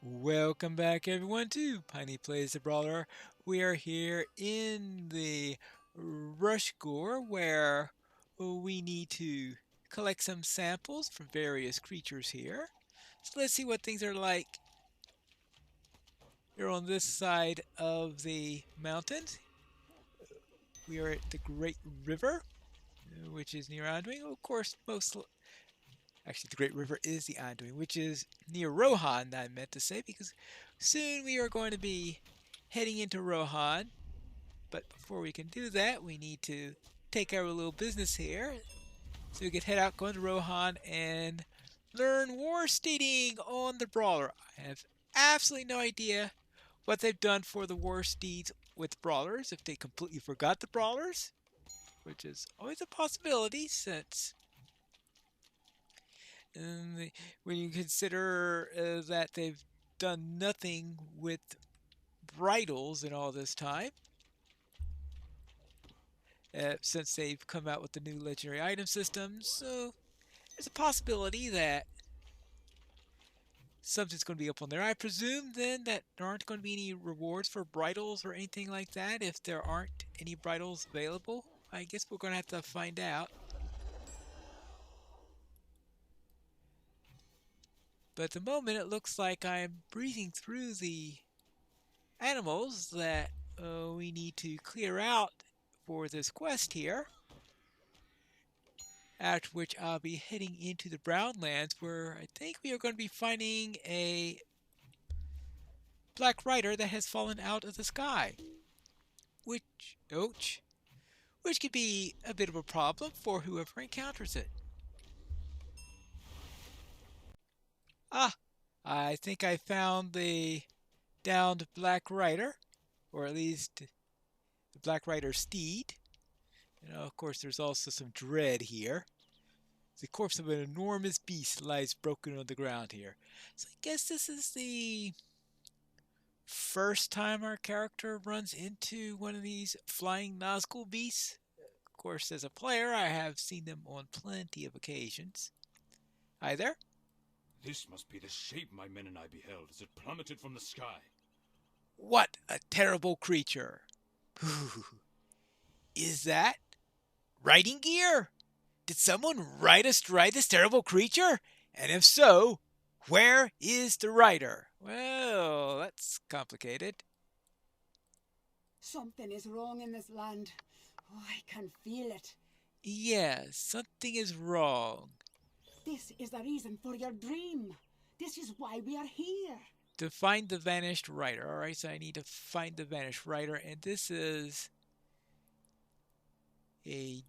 Welcome back everyone to Piney Plays the Brawler. We are here in the Rush Gore where we need to collect some samples from various creatures here. So let's see what things are like here on this side of the mountains. We are at the Great River, which is near Anduin. Of course, actually the Great River is the Anduin, which is near Rohan, I meant to say, because soon we are going to be heading into Rohan. But before we can do that, we need to take care of a little business here. So we can head out, go into Rohan, and learn war steeding on the Brawler. I have absolutely no idea what they've done for the war steeds with Brawlers, if they completely forgot the Brawlers, which is always a possibility since when you consider that they've done nothing with bridles in all this time, since they've come out with the new legendary item system. So there's a possibility that something's going to be up on there. I presume then that there aren't going to be any rewards for bridles or anything like that if there aren't any bridles available. I guess we're going to have to find out. But at the moment, it looks like I'm breezing through the animals that we need to clear out for this quest here. After which I'll be heading into the Brownlands where I think we are going to be finding a black rider that has fallen out of the sky. Which could be a bit of a problem for whoever encounters it. Ah, I think I found the downed black rider, or at least the black rider steed. Of course, there's also some dread here. The corpse of an enormous beast lies broken on the ground here. So I guess this is the first time our character runs into one of these flying Nazgul beasts. Of course, as a player, I have seen them on plenty of occasions. Hi there. This must be the shape my men and I beheld as it plummeted from the sky. What a terrible creature. Is that riding gear? Did someone ride astride this terrible creature? And if so, where is the rider? Well, that's complicated. Something is wrong in this land. Oh, I can feel it. Yes, something is wrong. This is the reason for your dream. This is why we are here. To find the vanished rider. Alright, so I need to find the vanished rider, and this is a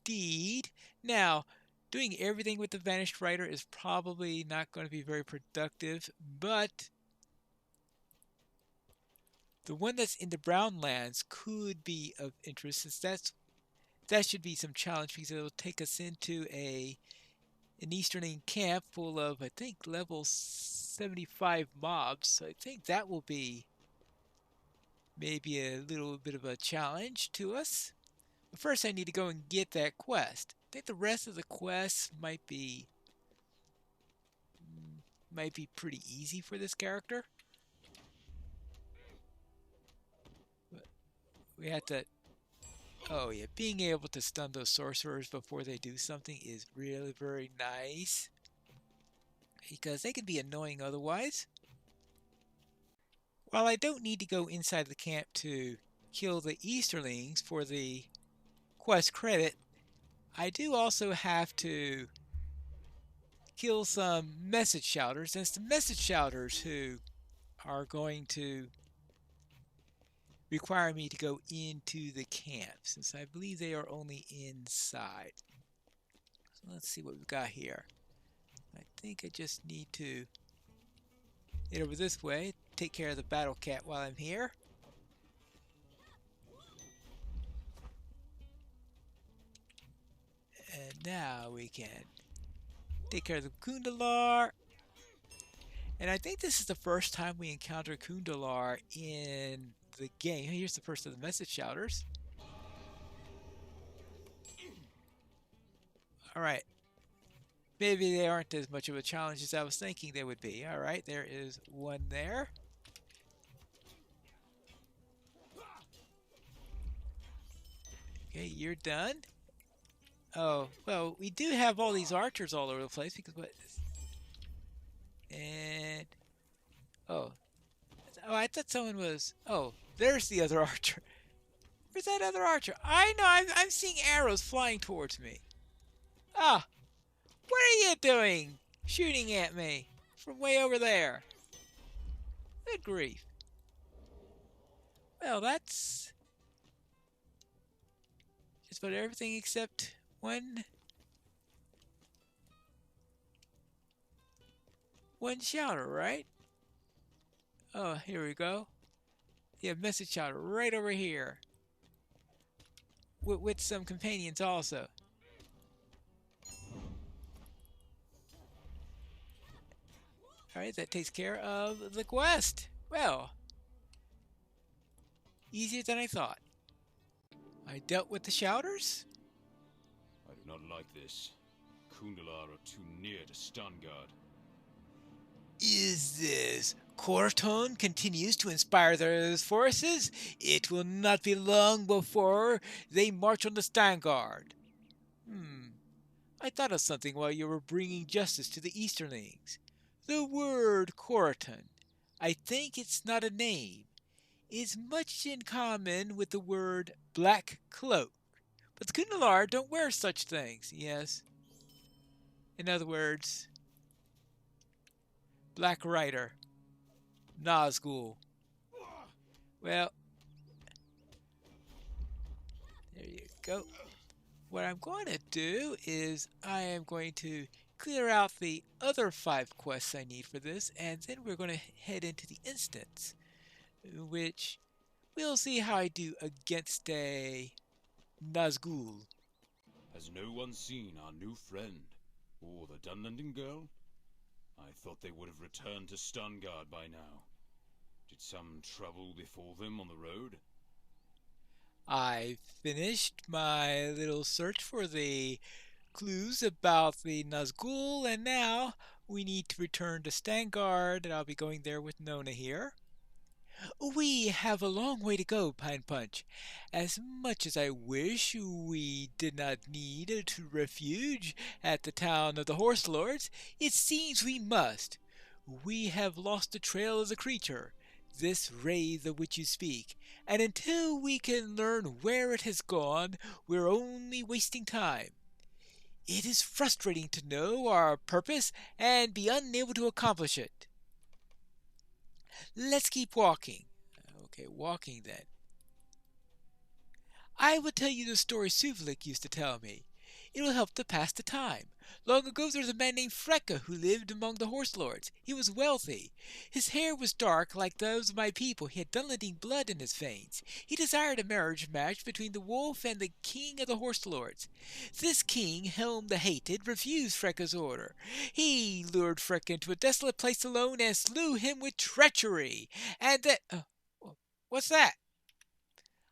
deed. Now, doing everything with the vanished rider is probably not going to be very productive, but the one that's in the Brownlands could be of interest, since that should be some challenge because it'll take us into an easterling camp full of, I think, level 75 mobs. So I think that will be maybe a little bit of a challenge to us. But first I need to go and get that quest. I think the rest of the quests might be pretty easy for this character. But we have to, oh yeah, being able to stun those sorcerers before they do something is really very nice, because they can be annoying otherwise. While I don't need to go inside the camp to kill the Easterlings for the quest credit, I do also have to kill some message shouters, and it's the message shouters who are going to require me to go into the camp, since I believe they are only inside. So let's see what we've got here. I think I just need to head over this way, take care of the battle cat while I'm here. And now we can take care of the Kundalar. And I think this is the first time we encounter Kundalar in the game. Here's the first of the message shouters. Alright. maybe they aren't as much of a challenge as I was thinking they would be. All right, there is one there. Okay, you're done. Oh, well, we do have all these archers all over the place because what? And oh, oh, I thought someone was. Oh, there's the other archer. Where's that other archer? I know. I'm seeing arrows flying towards me. Ah, what are you doing? Shooting at me from way over there. Good grief. Well, that's just about everything except one shouter, right? Oh, here we go. Yeah, message shouter right over here. With some companions also. Alright, that takes care of the quest. Well, easier than I thought. I dealt with the shouters. I do not like this. Kundalar are too near to Stangard. Is this Corton continues to inspire those forces? It will not be long before they march on the Stangard. I thought of something while you were bringing justice to the Easterlings. The word Corton. I think it's not a name. It's much in common with the word black cloak. But the Kundalar don't wear such things, yes. In other words, Black Rider, Nazgul. Well, there you go. What I'm going to do is I am going to clear out the other 5 quests I need for this, and then we're going to head into the instance, which we'll see how I do against a Nazgul. Has no one seen our new friend, or the Dunlending girl? I thought they would have returned to Stangard by now. Did some trouble befall them on the road? I finished my little search for the clues about the Nazgul, and now we need to return to Stangard, and I'll be going there with Nona here. We have a long way to go, Pine Punch. As much as I wish we did not need to refuge at the town of the Horse Lords, it seems we must. We have lost the trail of the creature, this wraith of which you speak, and until we can learn where it has gone, we're only wasting time. It is frustrating to know our purpose and be unable to accomplish it. Let's keep walking. Okay, walking then. I will tell you the story Suvlik used to tell me. It will help to pass the time. Long ago there was a man named Freka who lived among the horse lords. He was wealthy. His hair was dark like those of my people. He had Dunlending blood in his veins. He desired a marriage match between the wolf and the king of the horse lords. This king, Helm the Hated, refused Freka's order. He lured Freka into a desolate place alone and slew him with treachery. And that... what's that?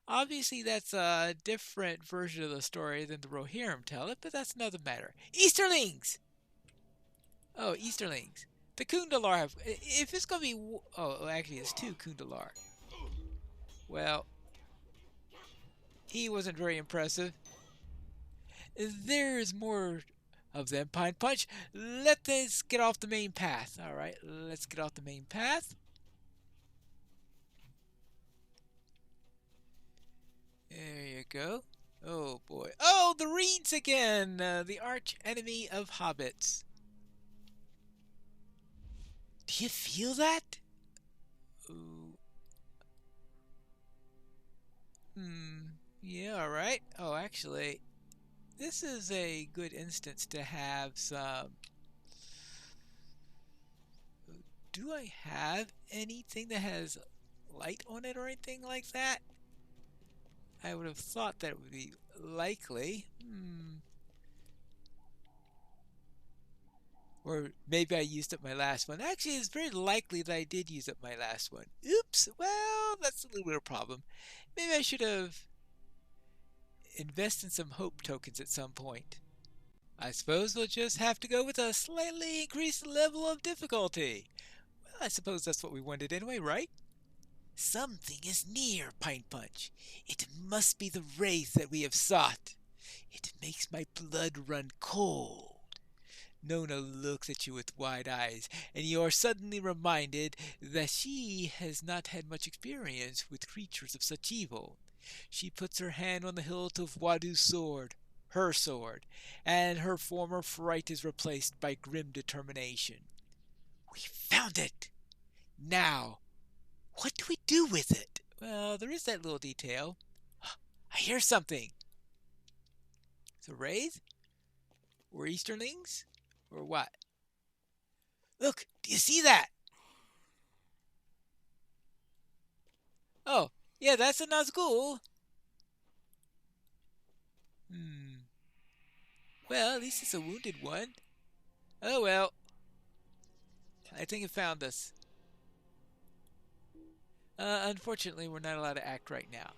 Obviously, that's a different version of the story than the Rohirrim tell it, but that's another matter. Easterlings! Oh, Easterlings. The Kundalar have... If it's going to be... Oh, actually, it's 2 Kundalar. Well, he wasn't very impressive. There's more of them, Pine Punch. Let us get off the main path. Alright, let's get off the main path. There you go. Oh boy. Oh, the reeds again! The arch enemy of hobbits. Do you feel that? Ooh. Yeah, alright. Oh, actually, this is a good instance to have some... Do I have anything that has light on it or anything like that? I would have thought that it would be likely. Or maybe I used up my last one. Actually, it's very likely that I did use up my last one. Oops! Well, that's a little bit of a problem. Maybe I should have invested in some hope tokens at some point. I suppose we'll just have to go with a slightly increased level of difficulty. Well, I suppose that's what we wanted anyway, right? Something is near, Pine Punch. It must be the wraith that we have sought. It makes my blood run cold. Nona looks at you with wide eyes, and you are suddenly reminded that she has not had much experience with creatures of such evil. She puts her hand on the hilt of Wadu's sword, her sword, and her former fright is replaced by grim determination. We found it! Now, what do we do with it? Well, there is that little detail. I hear something. It's a wraith? Or Easterlings? Or what? Look, do you see that? Oh, yeah, that's a Nazgul. Well, at least it's a wounded one. Oh well. I think it found us. Unfortunately, we're not allowed to act right now.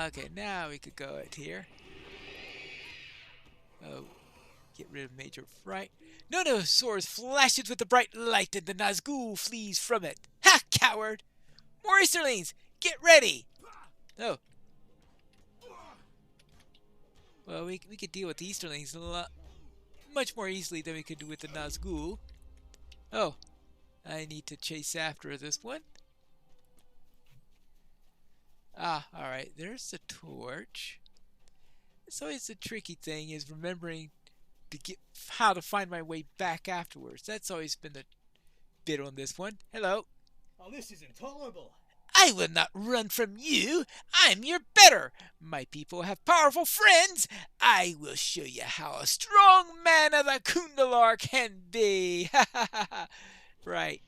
Okay, now we could go out here. Oh, get rid of Major Fright. Nono's sword flashes with the bright light and the Nazgul flees from it. Ha, coward! More Easterlings! Get ready! Oh. Well, we could deal with the Easterlings much more easily than we could do with the Nazgul. Oh, I need to chase after this one. Ah, alright, there's the torch. It's always the tricky thing is remembering to get how to find my way back afterwards. That's always been the bit on this one. Hello. Oh, this is intolerable. I will not run from you. I'm your better. My people have powerful friends. I will show you how a strong man of the Kundalar can be. Right.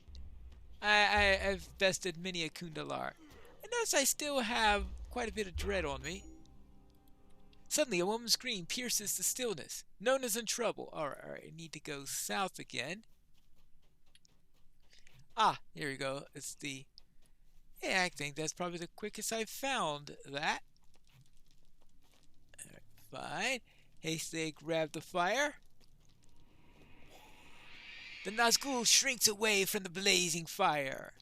I've bested many a Kundalar. I notice I still have quite a bit of dread on me. Suddenly, a woman's scream pierces the stillness. Nona's in trouble. Alright, I need to go south again. Ah, here we go. It's the... Yeah, I think that's probably the quickest I've found that. Fine. Hastily grab the fire. The Nazgul shrinks away from the blazing fire.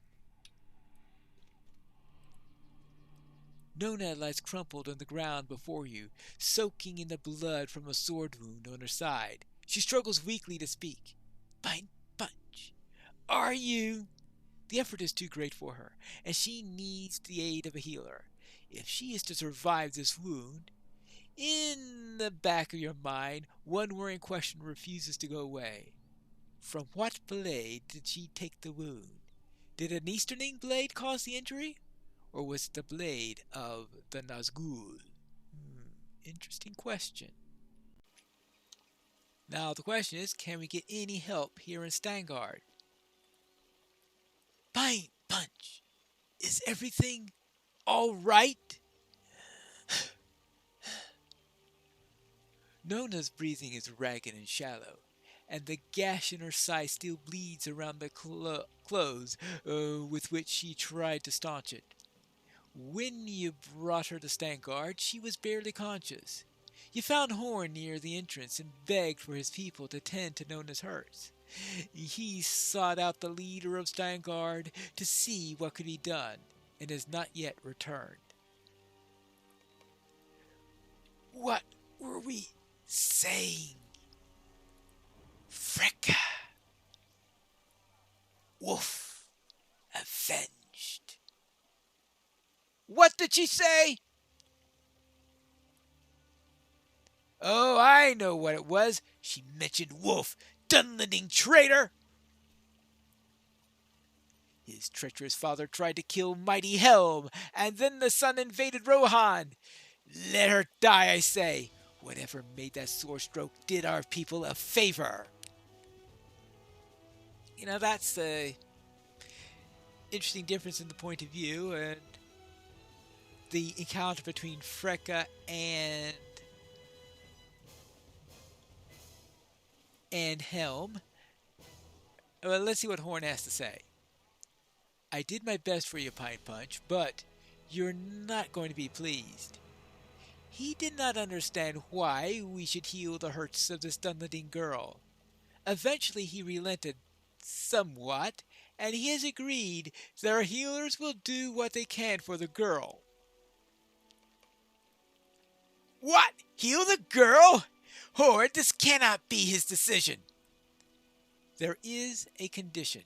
Nona lies crumpled on the ground before you, soaking in the blood from a sword wound on her side. She struggles weakly to speak. Pine Punch, are you? The effort is too great for her, and she needs the aid of a healer. If she is to survive this wound, in the back of your mind, one worrying question refuses to go away. From what blade did she take the wound? Did an Easterling blade cause the injury? Or was it the blade of the Nazgul? Interesting question. Now the question is, can we get any help here in Stangard? Pine Punch, is everything all right? Nona's breathing is ragged and shallow, and the gash in her side still bleeds around the clothes with which she tried to staunch it. When you brought her to Stangard, she was barely conscious. You found Horn near the entrance and begged for his people to tend to Nona's hurts. He sought out the leader of Stangard to see what could be done, and has not yet returned. What were we saying? Fricka! Wolf! Avenged! What did she say? Oh, I know what it was. She mentioned Wolf, Dunlending traitor! His treacherous father tried to kill mighty Helm, and then the son invaded Rohan. Let her die, I say. Whatever made that sore stroke did our people a favor. You know, that's a interesting difference in the point of view, and the encounter between Fricka and Helm. Well, let's see what Horn has to say. I did my best for you, Pine Punch, but you're not going to be pleased. He did not understand why we should heal the hurts of this Dunlending girl. Eventually he relented somewhat, and he has agreed that our healers will do what they can for the girl. What? Heal the girl? Horde, this cannot be his decision. There is a condition.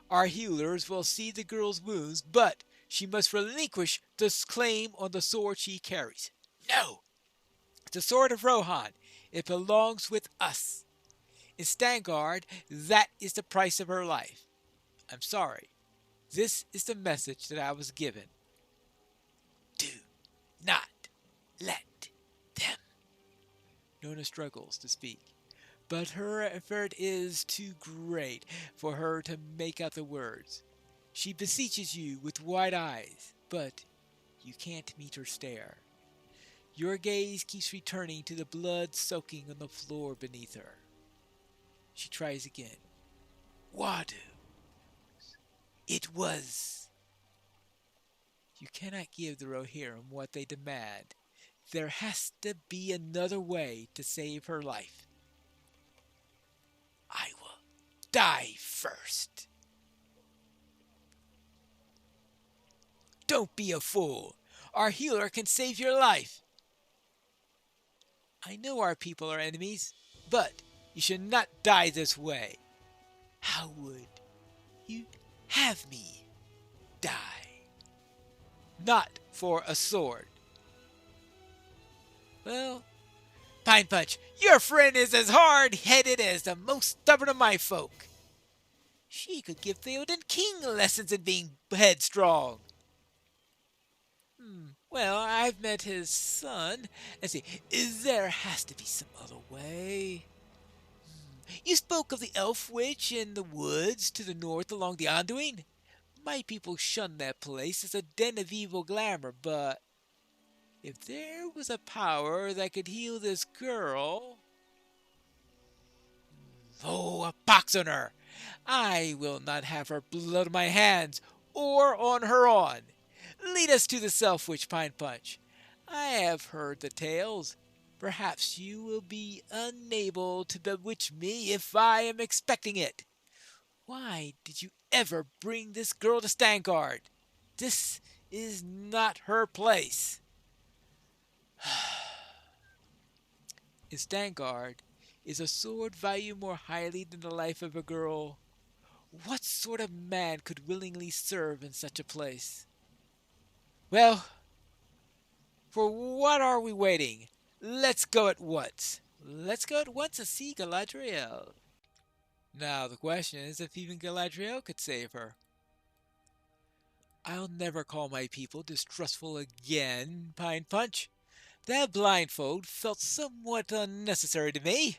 Our healers will see the girl's wounds, but she must relinquish this claim on the sword she carries. No! The sword of Rohan. It belongs with us. In Stangard, that is the price of her life. I'm sorry. This is the message that I was given. Do not let them. Nona struggles to speak, but her effort is too great for her to make out the words. She beseeches you with wide eyes, but you can't meet her stare. Your gaze keeps returning to the blood soaking on the floor beneath her. She tries again. Wadu. It was. You cannot give the Rohirrim what they demand. There has to be another way to save her life. I will die first. Don't be a fool. Our healer can save your life. I know our people are enemies, but you should not die this way. How would you have me die? Not for a sword. Well, Pine Punch, your friend is as hard-headed as the most stubborn of my folk. She could give Theoden King lessons in being headstrong. Well, I've met his son. Let's see, there has to be some other way. You spoke of the elf witch in the woods to the north along the Anduin. My people shun that place as a den of evil glamour, but if there was a power that could heal this girl... Oh, a pox on her! I will not have her blood on my hands, or on her own. Lead us to the Self-Witch, Pine Punch. I have heard the tales. Perhaps you will be unable to bewitch me if I am expecting it. Why did you ever bring this girl to Stangard? This is not her place. In Stangard, is a sword valued more highly than the life of a girl? What sort of man could willingly serve in such a place? Well, for what are we waiting? Let's go at once. Let's go at once and see Galadriel. Now the question is if even Galadriel could save her. I'll never call my people distrustful again, Pine Punch. That blindfold felt somewhat unnecessary to me.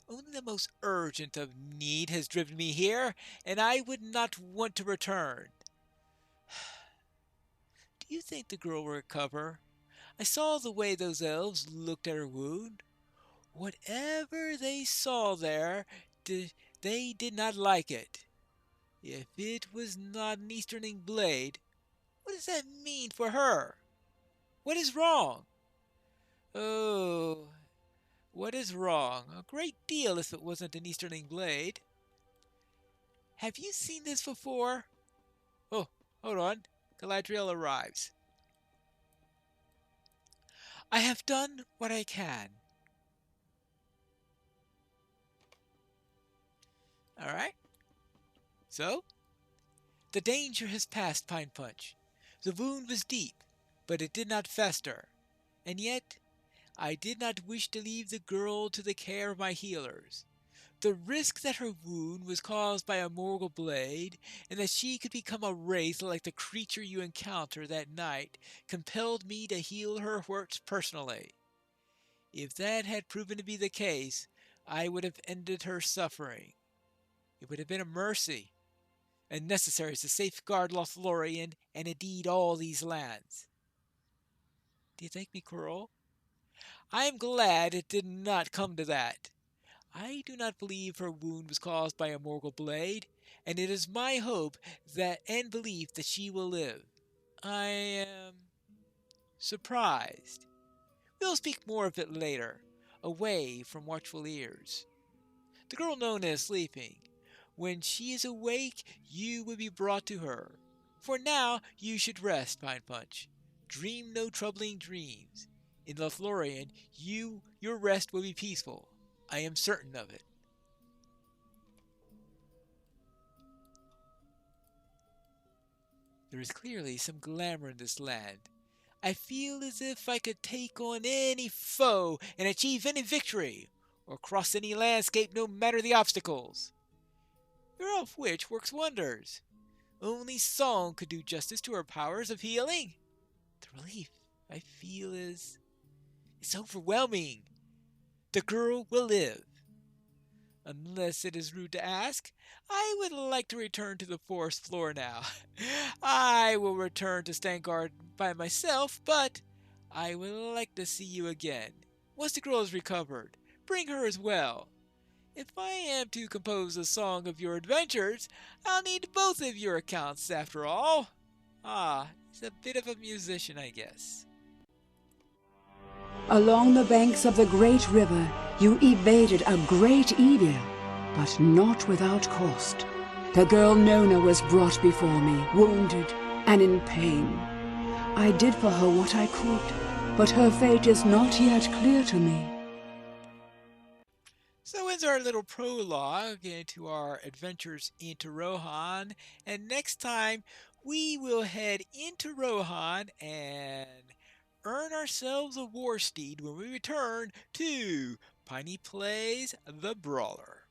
Only the most urgent of need has driven me here, and I would not want to return. Do you think the girl will recover? I saw the way those elves looked at her wound. Whatever they saw there, they did not like it. If it was not an Easterling blade, what does that mean for her? What is wrong? Oh, what is wrong? A great deal if it wasn't an Easterling blade. Have you seen this before? Oh, hold on. Galadriel arrives. I have done what I can. All right. So, the danger has passed, Pine Punch. The wound was deep, but it did not fester. And yet, I did not wish to leave the girl to the care of my healers. The risk that her wound was caused by a Morgul blade, and that she could become a wraith like the creature you encountered that night, compelled me to heal her hurts personally. If that had proven to be the case, I would have ended her suffering. It would have been a mercy, and necessary to safeguard Lothlorien and indeed all these lands. Do you think me cruel? I am glad it did not come to that. I do not believe her wound was caused by a Morgul blade, and it is my hope that and belief that she will live. I am surprised. We'll speak more of it later, away from watchful ears. The girl Nona is sleeping. When she is awake, you will be brought to her. For now, you should rest, Pine Punch. Dream no troubling dreams. In Lothlorien, your rest will be peaceful. I am certain of it. There is clearly some glamour in this land. I feel as if I could take on any foe and achieve any victory, or cross any landscape no matter the obstacles. Your elf witch works wonders. Only song could do justice to her powers of healing. The relief I feel is overwhelming. The girl will live. Unless it is rude to ask, I would like to return to the forest floor now. I will return to stand guard by myself, but I would like to see you again. Once the girl is recovered, bring her as well. If I am to compose a song of your adventures, I'll need both of your accounts after all. He's a bit of a musician, I guess. Along the banks of the great river, you evaded a great evil, but not without cost. The girl Nona was brought before me, wounded and in pain. I did for her what I could, but her fate is not yet clear to me. So ends our little prologue into our adventures into Rohan, and next time we will head into Rohan and earn ourselves a war steed when we return to Piney Plays the Brawler.